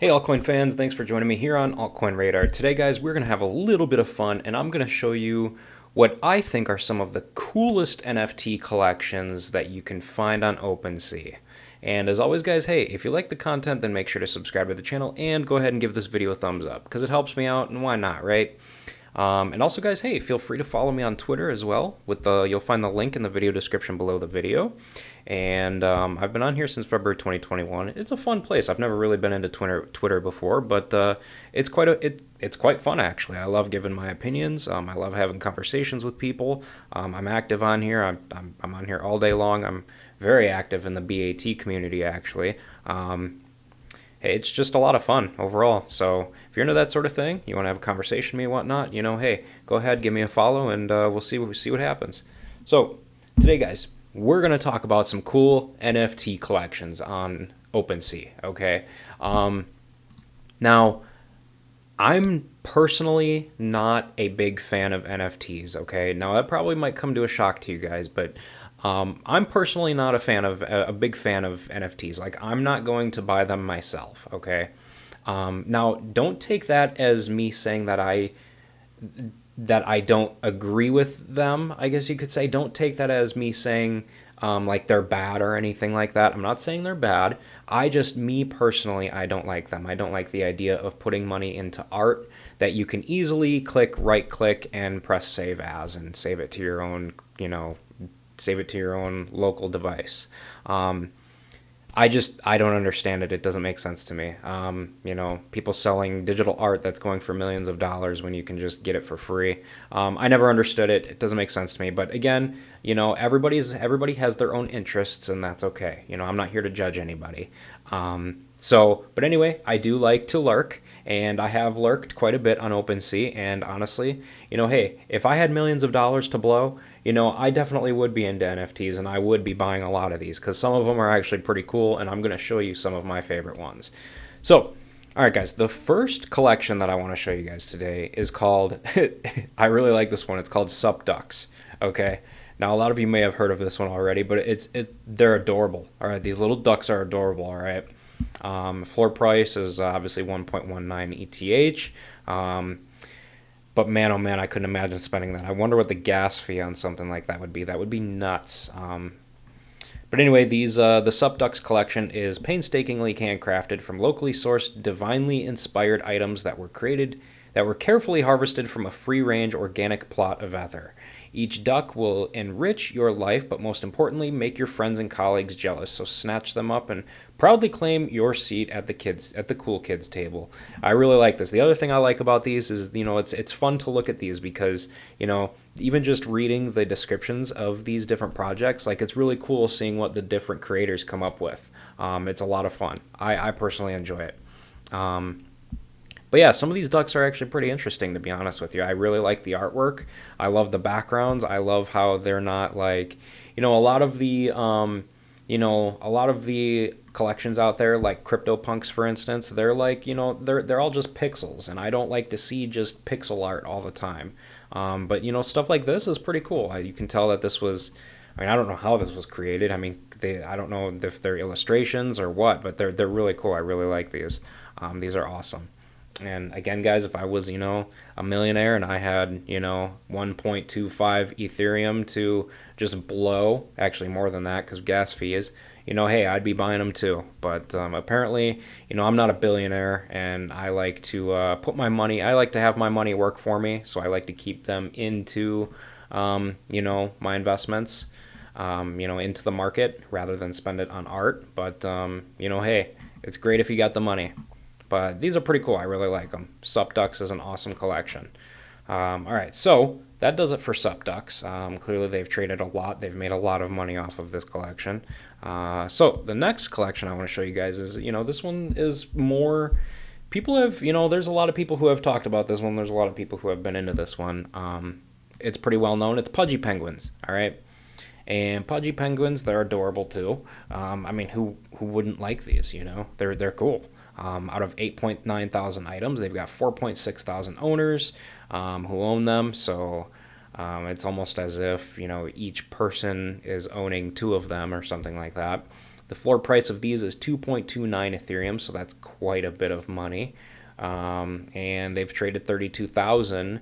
Hey altcoin fans, thanks for joining me here on Altcoin Radar. Today guys, we're going to have a little bit of fun and I'm going to show you what I think are some of the coolest NFT collections that you can find on OpenSea. And as always guys, hey, if you like the content then make sure to subscribe to the channel and go ahead and give this video a thumbs up because it helps me out and why not, right? And also guys, hey, feel free to follow me on Twitter as well. You'll find the link in the video description below the video. And I've been on here since February 2021. It's a fun place. I've never really been into Twitter before, but it's quite fun actually. I love giving my opinions. I love having conversations with people. I'm active on here. I'm on here all day long. I'm very active in the BAT community actually. Hey, it's just a lot of fun overall. So if you're into that sort of thing, you want to have a conversation with me and whatnot, hey, go ahead, give me a follow, and we'll see what happens. So today, guys, we're going to talk about some cool NFT collections on OpenSea, okay? Now, I'm personally not a big fan of NFTs, okay? Now, that probably might come to a shock to you guys, but I'm personally not a big fan of NFTs. Like, I'm not going to buy them myself, okay? Now, don't take that as me saying that I don't agree with them, I guess you could say. Don't take that as me saying like they're bad or anything like that. I'm not saying they're bad. Me personally, I don't like them. I don't like the idea of putting money into art that you can easily right click and press save as and save it to your own, save it to your own local device. I don't understand it. It doesn't make sense to me. People selling digital art that's going for millions of dollars when you can just get it for free. I never understood it. It doesn't make sense to me. But again, everybody has their own interests, and that's okay. I'm not here to judge anybody. But anyway, I do like to lurk, and I have lurked quite a bit on OpenSea. And honestly, hey, if I had millions of dollars to blow, I definitely would be into NFTs, and I would be buying a lot of these because some of them are actually pretty cool, and I'm going to show you some of my favorite ones. So, all right, guys, the first collection that I want to show you guys today is called, I really like this one, it's called Sup Ducks, okay? Now, a lot of you may have heard of this one already, but they're adorable, all right? These little ducks are adorable, all right? Floor price is obviously 1.19 ETH. But man, oh man, I couldn't imagine spending that. I wonder what the gas fee on something like that would be. That would be nuts. But anyway, the Sup Ducks collection is painstakingly handcrafted from locally sourced, divinely inspired items that were carefully harvested from a free-range organic plot of ether. Each duck will enrich your life, but most importantly, make your friends and colleagues jealous. So snatch them up and proudly claim your seat at the cool kids table. I really like this. The other thing I like about these is, it's fun to look at these because, even just reading the descriptions of these different projects, like it's really cool seeing what the different creators come up with. It's a lot of fun. I personally enjoy it. But yeah, some of these ducks are actually pretty interesting, to be honest with you. I really like the artwork. I love the backgrounds. I love how they're not like, a lot of the collections out there, like CryptoPunks, for instance, they're like, they're all just pixels, and I don't like to see just pixel art all the time. But stuff like this is pretty cool. You can tell that this was, I don't know how this was created. I don't know if they're illustrations or what, but they're really cool. I really like these. These are awesome. And again, guys, if I was, a millionaire and I had, 1.25 Ethereum to just blow, actually more than that because gas fees, hey, I'd be buying them too. But apparently, I'm not a billionaire, and I like to I like to have my money work for me. So I like to keep them into, my investments, into the market rather than spend it on art. But, hey, it's great if you got the money. But these are pretty cool. I really like them. Sup Ducks is an awesome collection. All right, so that does it for Sup Ducks. Clearly, they've traded a lot. They've made a lot of money off of this collection. So the next collection I want to show you guys is, this one is more... People have, there's a lot of people who have talked about this one. There's a lot of people who have been into this one. It's pretty well known. It's Pudgy Penguins, all right? And Pudgy Penguins, they're adorable too. Who wouldn't like these, They're cool. Out of 8.9 thousand items, they've got 4.6 thousand owners who own them. So it's almost as if, each person is owning two of them or something like that. The floor price of these is 2.29 Ethereum, so that's quite a bit of money. And they've traded 32,000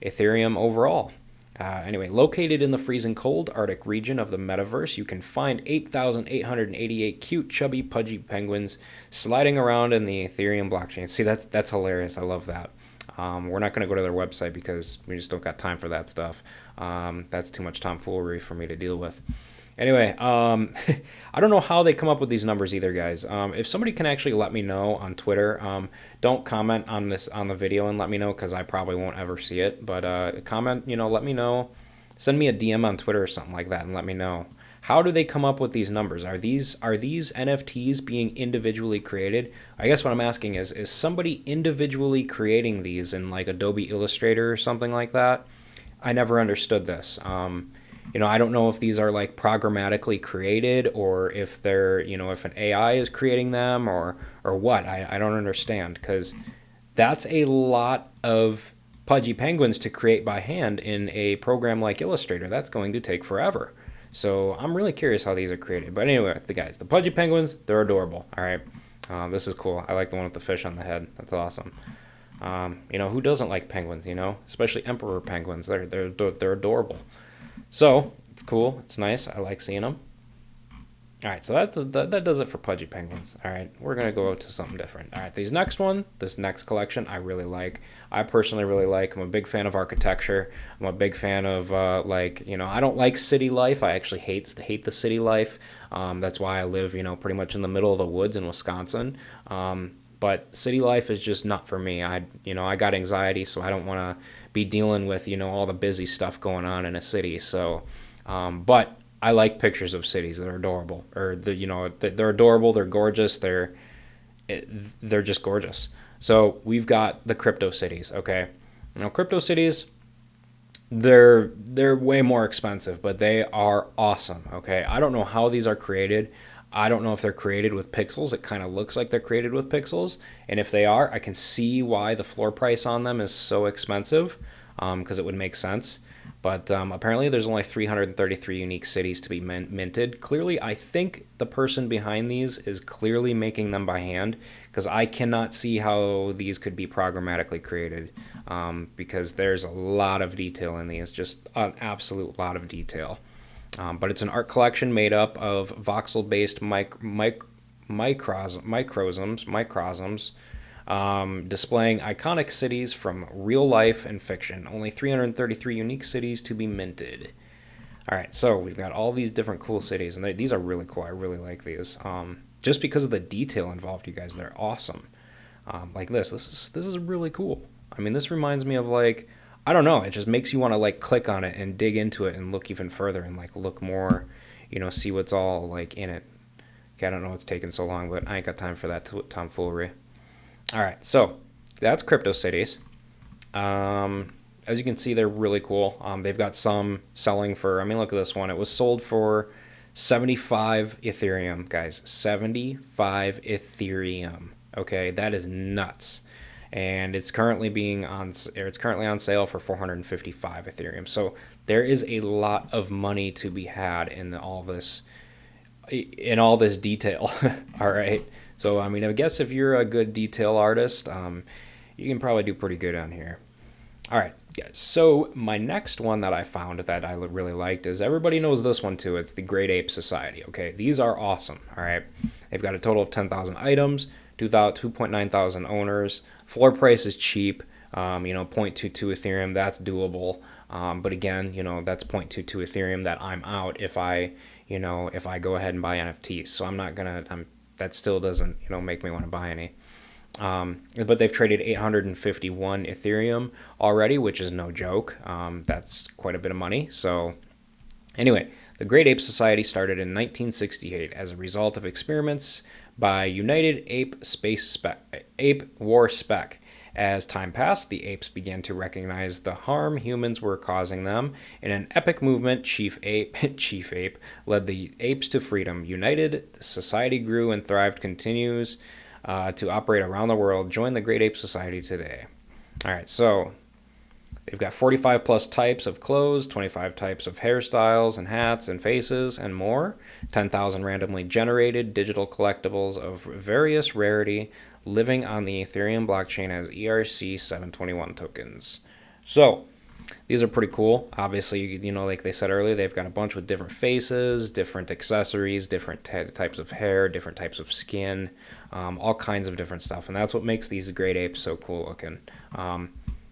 Ethereum overall. Anyway, located in the freezing cold Arctic region of the metaverse, you can find 8,888 cute, chubby, pudgy penguins sliding around in the Ethereum blockchain. See, that's hilarious. I love that. We're not going to go to their website because we just don't got time for that stuff. That's too much tomfoolery for me to deal with. Anyway, I don't know how they come up with these numbers either, guys. If somebody can actually let me know on Twitter, don't comment on this on the video and let me know because I probably won't ever see it. But comment, let me know. Send me a DM on Twitter or something like that and let me know. How do they come up with these numbers? Are these NFTs being individually created? I guess what I'm asking is somebody individually creating these in like Adobe Illustrator or something like that? I never understood this. I don't know if these are like programmatically created or if they're, if an AI is creating them or what. I don't understand because that's a lot of pudgy penguins to create by hand in a program like Illustrator. That's going to take forever. So I'm really curious how these are created. But anyway, the pudgy penguins, they're adorable. All right. This is cool. I like the one with the fish on the head. That's awesome. Who doesn't like penguins, especially emperor penguins. They're adorable. So it's cool. It's nice. I like seeing them. All right, so that does it for pudgy penguins. All right, we're gonna go to something different. All right, this next collection, I really like. I personally really like. I'm a big fan of architecture. I'm a big fan of I don't like city life. I actually hate the city life. That's why I live, pretty much in the middle of the woods in Wisconsin. But city life is just not for me. I got anxiety, so I don't want to be dealing with, all the busy stuff going on in a city. So, but I like pictures of cities. They're adorable, they're adorable. They're gorgeous. They're just gorgeous. So we've got the crypto cities. Okay, now crypto cities, they're way more expensive, but they are awesome. Okay, I don't know how these are created. I don't know if they're created with pixels. It kind of looks like they're created with pixels. And if they are, I can see why the floor price on them is so expensive, because it would make sense. But apparently there's only 333 unique cities to be minted. Clearly, I think the person behind these is clearly making them by hand, because I cannot see how these could be programmatically created, because there's a lot of detail in these, just an absolute lot of detail. But it's an art collection made up of voxel-based microsms, displaying iconic cities from real life and fiction. Only 333 unique cities to be minted. All right, so we've got all these different cool cities, and these are really cool. I really like these. Just because of the detail involved, you guys, they're awesome. Like this is really cool. I mean, this reminds me of I don't know, it just makes you want to click on it and dig into it and look even further and look more, see what's all in it. Okay, I don't know what's taking so long, but I ain't got time for that tomfoolery. All right, so that's crypto cities. As you can see, they're really cool. They've got some selling for, look at this one. It was sold for 75 Ethereum, guys. 75 Ethereum. Okay, that is nuts. And it's currently on sale for 455 Ethereum. So there is a lot of money to be had in all this detail. All right. So I guess if you're a good detail artist, you can probably do pretty good on here. All right, guys. So my next one that I found that I really liked is, everybody knows this one too. It's the Great Ape Society. Okay, these are awesome. All right, they've got a total of 10,000 items, 2.9 thousand owners. Floor price is cheap. 0.22 Ethereum. That's doable. But again, that's 0.22 Ethereum that I'm out if I go ahead and buy NFTs. So I'm not gonna. That still doesn't make me want to buy any. But they've traded 851 Ethereum already, which is no joke. That's quite a bit of money. So anyway, the Great Ape Society started in 1968 as a result of experiments by United Ape War Spec. As time passed, the apes began to recognize the harm humans were causing them. In an epic movement, Chief Ape led the apes to freedom. United, the society grew and thrived, continues to operate around the world. Join the Great Ape Society today. All right, so They've got 45 plus types of clothes, 25 types of hairstyles and hats and faces and more, 10,000 randomly generated digital collectibles of various rarity living on the Ethereum blockchain as ERC-721 tokens. So, these are pretty cool. Obviously, you know, like they said earlier, they've got a bunch with different faces, different accessories, different types of hair, different types of skin, all kinds of different stuff. And that's what makes these great apes so cool looking.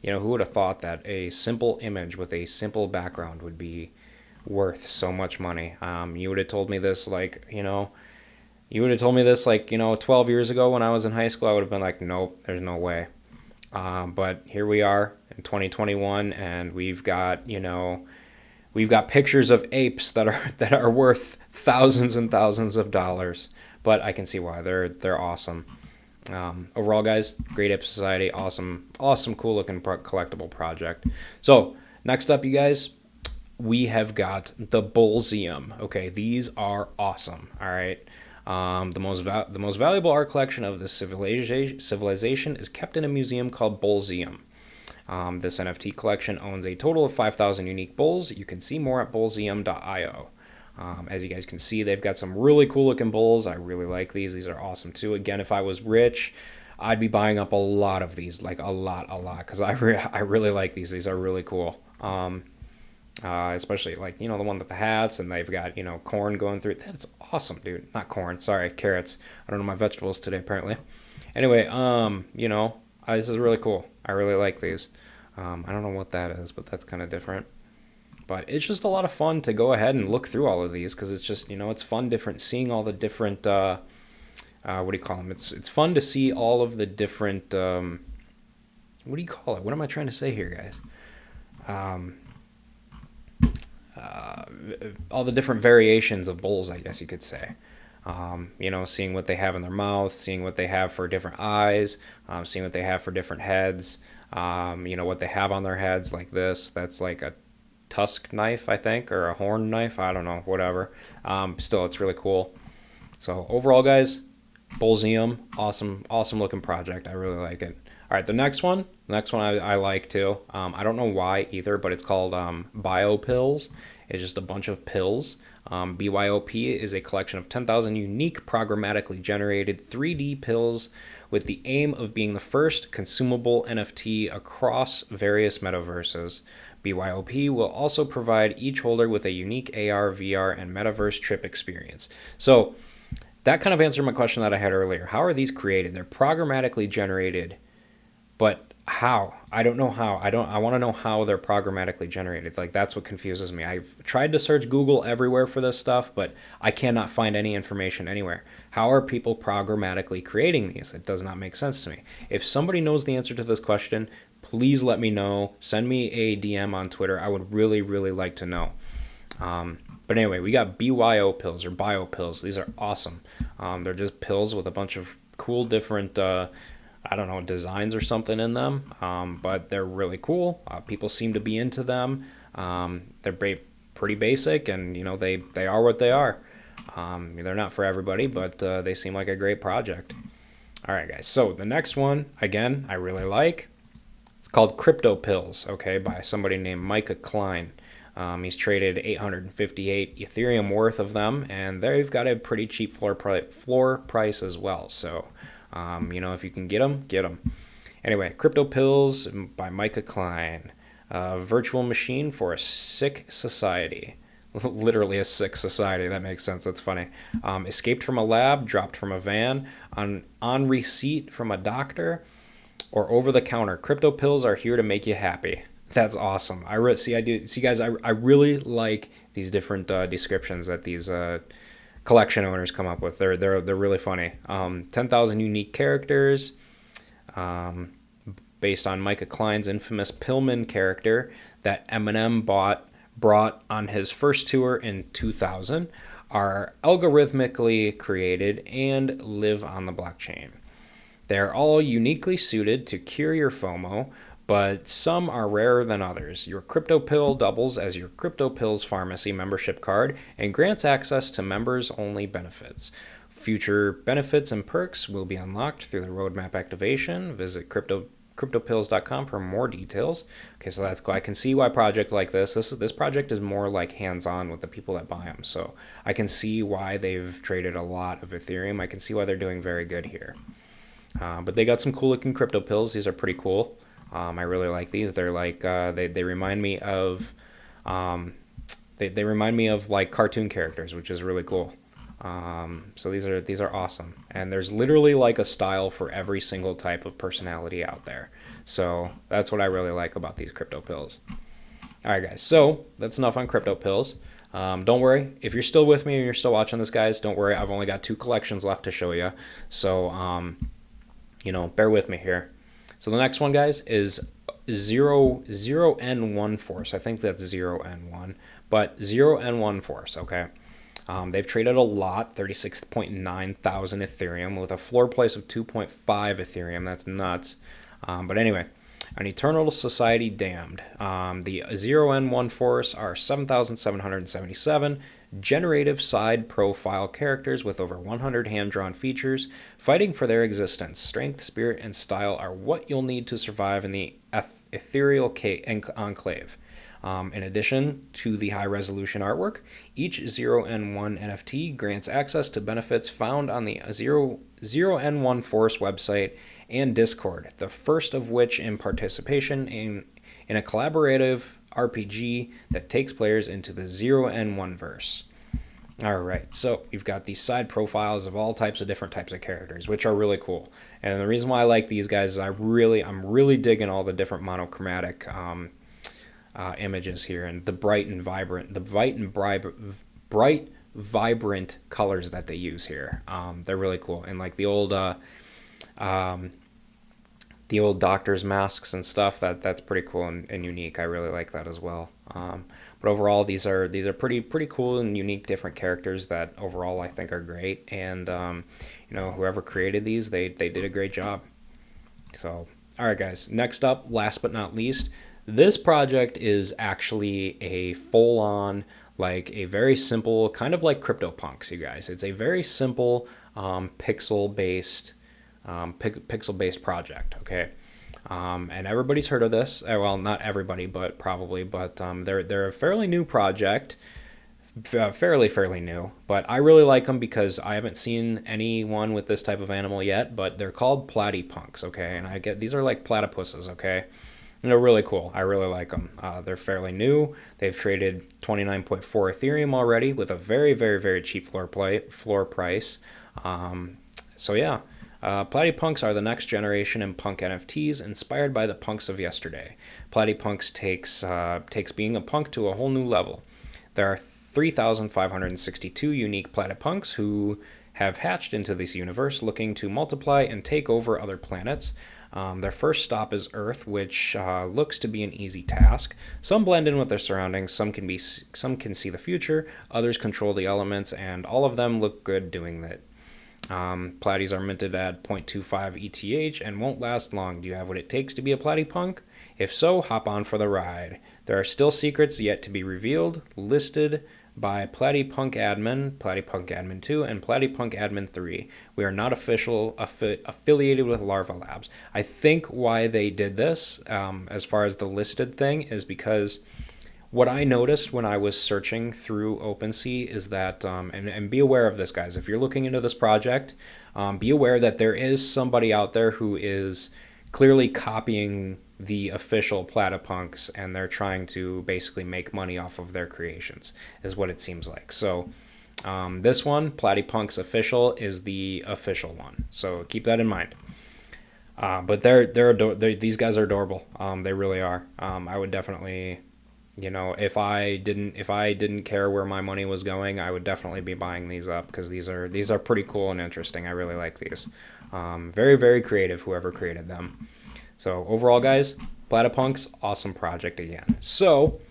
You know, who would have thought that a simple image with a simple background would be worth so much money? You would have told me this like, you would have told me this like, 12 years ago when I was in high school, I would have been like, nope, there's no way. But here we are in 2021, and we've got pictures of apes that are worth thousands and thousands of dollars. But I can see why they're awesome. Overall, guys, great ape society, awesome, cool looking collectible project. So next up, you guys, we have got the Bullseum. Okay, these are awesome. All right. The most valuable art collection of this civilization is kept in a museum called Bullseum. This NFT collection owns a total of 5,000 unique bulls. You can see more at bullseum.io. As you guys can see, they've got some really cool looking bulls. I really like these. These are awesome too. Again, if I was rich, I'd be buying up a lot of these, like a lot, because I really like these. These are really cool. Especially like, the one with the hats, and they've got, corn going through it. That's awesome, dude. Not corn, sorry, carrots. I don't know my vegetables today, apparently. Anyway, this is really cool. I really like these. I don't know what that is, but that's kind of different. But it's just a lot of fun to go ahead and look through all of these, because it's just, it's fun, seeing all the different, what do you call them? It's fun to see all of the different, what do you call it? What am I trying to say here, guys? All the different variations of bulls, I guess you could say. Seeing what they have in their mouth, seeing what they have for different eyes, seeing what they have for different heads, what they have on their heads, like this. That's like a tusk knife, I think, or a horn knife. I don't know, whatever. Still, it's really cool. So overall, guys, Bullseum, awesome looking project. I really like it. All right, the next one I like too. I don't know why either, but it's called BioPills. It's just a bunch of pills. BYOP is a collection of 10,000 unique programmatically generated 3D pills with the aim of being the first consumable NFT across various metaverses. BYOP will also provide each holder with a unique AR, VR, and metaverse trip experience. So that kind of answered my question that I had earlier. How are these created? They're programmatically generated, but how? I don't know how. I want to know how they're programmatically generated. Like, that's what confuses me. I've tried to search Google everywhere for this stuff, but I cannot find any information anywhere. How are people programmatically creating these? It does not make sense to me. If somebody knows the answer to this question, please let me know. Send me a DM on Twitter. I would really, really like to know. But anyway, we got BYO pills or bio pills. These are awesome. They're just pills with a bunch of cool different designs or something in them, but they're really cool. People seem to be into them. They're pretty basic, and they are what they are. They're not for everybody, but they seem like a great project. All right, guys, so the next one, again, I really like. It's called Crypto Pills, okay, by somebody named Micah Klein. He's traded 858 Ethereum worth of them, and they've got a pretty cheap floor price as well. So if you can get them, get them. Anyway, Crypto Pills by Micah Klein. A virtual machine for a sick society. Literally a sick society. That makes sense. That's funny. Escaped from a lab, dropped from a van, on receipt from a doctor, or over the counter. Crypto pills are here to make you happy. That's awesome. Guys, I really like these different descriptions that these collection owners come up with. They're really funny. 10,000 unique characters, based on Micah Klein's infamous Pillman character that Eminem brought on his first tour in 2000, are algorithmically created and live on the blockchain. They're all uniquely suited to cure your FOMO, but some are rarer than others. Your crypto pill doubles as your Crypto Pills Pharmacy membership card and grants access to members-only benefits. Future benefits and perks will be unlocked through the roadmap activation. Visit cryptopills.com for more details. Okay, so that's cool. I can see why a project like this project is more like hands-on with the people that buy them. So I can see why they've traded a lot of Ethereum. I can see why they're doing very good here. But they got some cool looking crypto pills. These are pretty cool. I really like these. They're like they remind me of they remind me of like cartoon characters, which is really cool. So these are awesome. And there's literally like a style for every single type of personality out there. So that's what I really like about these crypto pills. All right, guys. So that's enough on crypto pills. Don't worry, if you're still with me and you're still watching this, guys, don't worry. I've only got 2 collections left to show you. So you know, bear with me here. So the next one, guys, is 0N1 Force. I think that's 0N1, but 0N1 Force, okay? They've traded a lot, 36.9 thousand Ethereum with a floor price of 2.5 Ethereum. That's nuts. But anyway, an Eternal Society Damned. The 0N1 Force are 7,777 generative side profile characters with over 100 hand-drawn features fighting for their existence. Strength, spirit, and style are what you'll need to survive in the ethereal enclave. In addition to the high-resolution artwork, each 0N1 NFT grants access to benefits found on the 0N1 Force website and Discord, the first of which in participation in a collaborative RPG that takes players into the 0N1 verse. Alright, so you've got these side profiles of all types of different types of characters, which are really cool. And the reason why I like these guys is I'm really digging all the different monochromatic images here, and the bright, vibrant colors that they use here. They're really cool. And like the old doctor's masks and stuff, that's pretty cool and unique. I really like that as well. But overall, these are pretty cool and unique different characters that overall I think are great. And you know, whoever created these, they did a great job. So all right, guys. Next up, last but not least, this project is actually a full-on, like a very simple, kind of like CryptoPunks, you guys. It's a very simple pixel-based project, okay? And everybody's heard of this. Well, not everybody, but probably. But they're a fairly new project, fairly new. But I really like them because I haven't seen anyone with this type of animal yet. But they're called platypunks, okay? And these are like platypuses, okay? And they're really cool. I really like them. They're fairly new. They've traded 29.4 Ethereum already with a very cheap floor price. So yeah. Platypunks are the next generation in punk NFTs, inspired by the punks of yesterday. Platypunks takes being a punk to a whole new level. There are 3,562 unique platypunks who have hatched into this universe, looking to multiply and take over other planets. Their first stop is Earth, which looks to be an easy task. Some blend in with their surroundings, some can see the future, others control the elements, and all of them look good doing that. Platies are minted at 0.25 ETH and won't last long. Do you have what it takes to be a platypunk? If so, hop on for the ride. There are still secrets yet to be revealed, listed by Platypunk Admin, Platypunk Admin 2, and Platypunk Admin 3. We are not affiliated with Larva Labs. I think why they did this, as far as the listed thing, is because what I noticed when I was searching through OpenSea is that, and be aware of this, guys, if you're looking into this project, be aware that there is somebody out there who is clearly copying the official Platypunks, and they're trying to basically make money off of their creations, is what it seems like. So this one, Platypunks Official, is the official one. So keep that in mind. But these guys are adorable. They really are. I would definitely... You know, if I didn't care where my money was going, I would definitely be buying these up because these are pretty cool and interesting. I really like these. Very creative, whoever created them. So overall, guys, Platypunks, awesome project again. So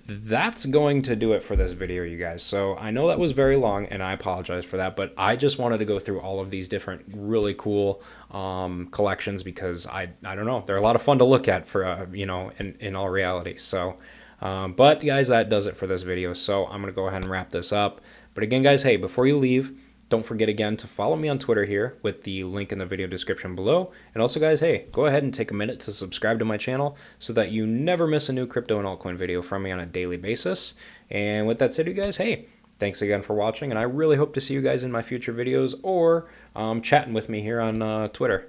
that's going to do it for this video, you guys. So I know that was very long, and I apologize for that, but I just wanted to go through all of these different really cool collections because I don't know, they're a lot of fun to look at for you know, in all reality. So. But guys, that does it for this video. So I'm going to go ahead and wrap this up. But again, guys, hey, before you leave, Don't forget again to follow me on Twitter here with the link in the video description below. And also, guys, hey, go ahead and take a minute to subscribe to my channel so that you never miss a new crypto and altcoin video from me on a daily basis. And with that said, you guys, hey, thanks again for watching, and I really hope to see you guys in my future videos or chatting with me here on Twitter.